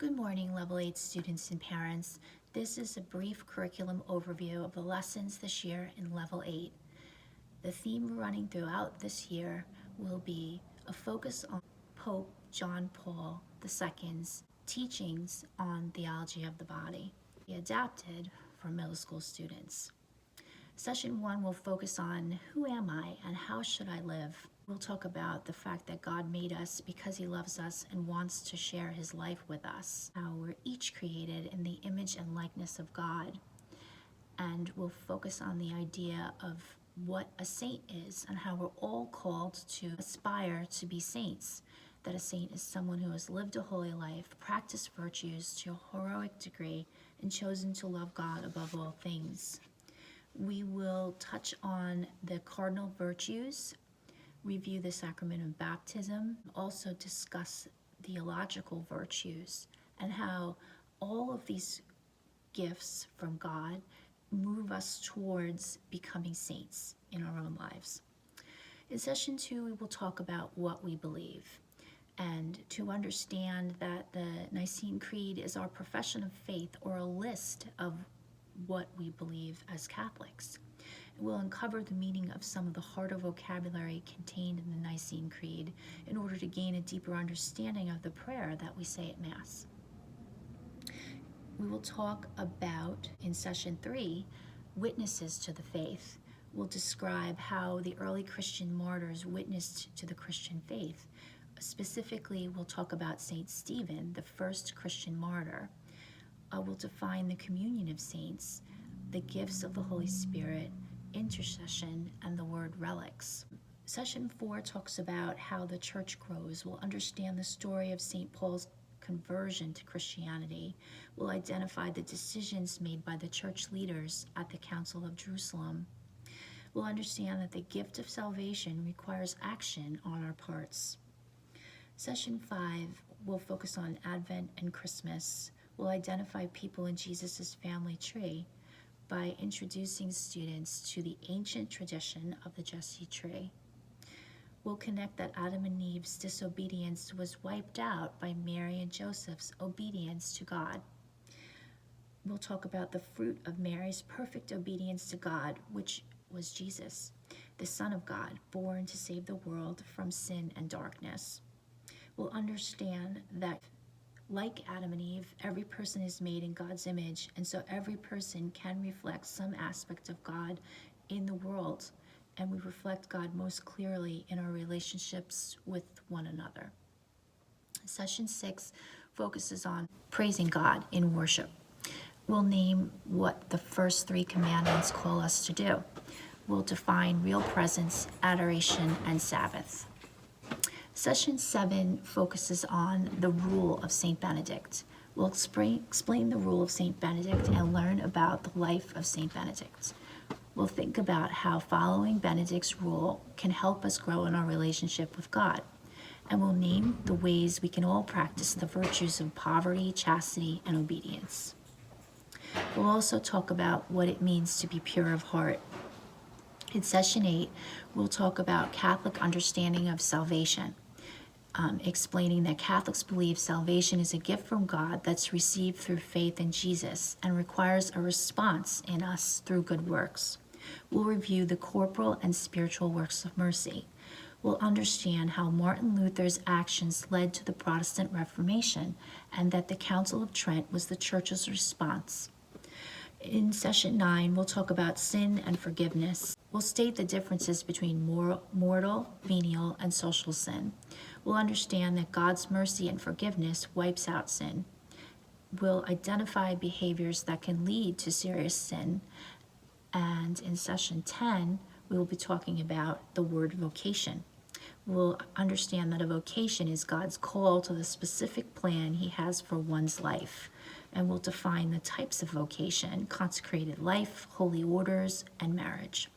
Good morning, Level 8 students and parents. This is a brief curriculum overview of the lessons this year in Level 8. The theme running throughout this year will be a focus on Pope John Paul II's teachings on theology of the body, adapted for middle school students. Session 1 will focus on who am I and how should I live. We'll talk about the fact that God made us because he loves us and wants to share his life with us. How we're each created in the image and likeness of God. And we'll focus on the idea of what a saint is and how we're all called to aspire to be saints. That a saint is someone who has lived a holy life, practiced virtues to a heroic degree, and chosen to love God above all things. We will touch on the cardinal virtues, review the sacrament of baptism, also discuss theological virtues and how all of these gifts from God move us towards becoming saints in our own lives. In session 2, we will talk about what we believe, and to understand that the Nicene Creed is our profession of faith, or a list of what we believe as Catholics. We'll uncover the meaning of some of the harder vocabulary contained in the Nicene Creed in order to gain a deeper understanding of the prayer that we say at Mass. We will talk about, in session 3, witnesses to the faith. We'll describe how the early Christian martyrs witnessed to the Christian faith. Specifically, we'll talk about Saint Stephen, the first Christian martyr. We'll define the communion of saints, the gifts of the Holy Spirit, intercession, and the word relics. Session 4 talks about how the church grows. We'll understand the story of St. Paul's conversion to Christianity. We'll identify the decisions made by the church leaders at the Council of Jerusalem. We'll understand that the gift of salvation requires action on our parts. Session 5 will focus on Advent and Christmas. We'll identify people in Jesus' family tree by introducing students to the ancient tradition of the Jesse tree. We'll connect that Adam and Eve's disobedience was wiped out by Mary and Joseph's obedience to God. We'll talk about the fruit of Mary's perfect obedience to God, which was Jesus, the Son of God, born to save the world from sin and darkness. We'll understand that, like Adam and Eve, every person is made in God's image, and so every person can reflect some aspect of God in the world, and we reflect God most clearly in our relationships with one another. Session 6 focuses on praising God in worship. We'll name what the first 3 commandments call us to do. We'll define real presence, adoration, and Sabbath. Session 7 focuses on the rule of St. Benedict. We'll explain the rule of St. Benedict and learn about the life of St. Benedict. We'll think about how following Benedict's rule can help us grow in our relationship with God. And we'll name the ways we can all practice the virtues of poverty, chastity, and obedience. We'll also talk about what it means to be pure of heart. In session 8, we'll talk about Catholic understanding of salvation. Explaining that Catholics believe salvation is a gift from God that's received through faith in Jesus and requires a response in us through good works. We'll review the corporal and spiritual works of mercy. We'll understand how Martin Luther's actions led to the Protestant Reformation and that the Council of Trent was the Church's response. In session 9, we'll talk about sin and forgiveness. We'll state the differences between mortal, venial, and social sin. We'll understand that God's mercy and forgiveness wipes out sin. We'll identify behaviors that can lead to serious sin. And in session 10, we will be talking about the word vocation. We'll understand that a vocation is God's call to the specific plan he has for one's life. And we'll define the types of vocation: consecrated life, holy orders, and marriage.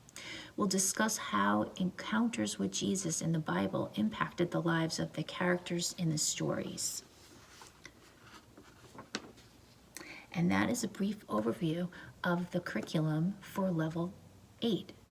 We'll discuss how encounters with Jesus in the Bible impacted the lives of the characters in the stories. And that is a brief overview of the curriculum for Level 8.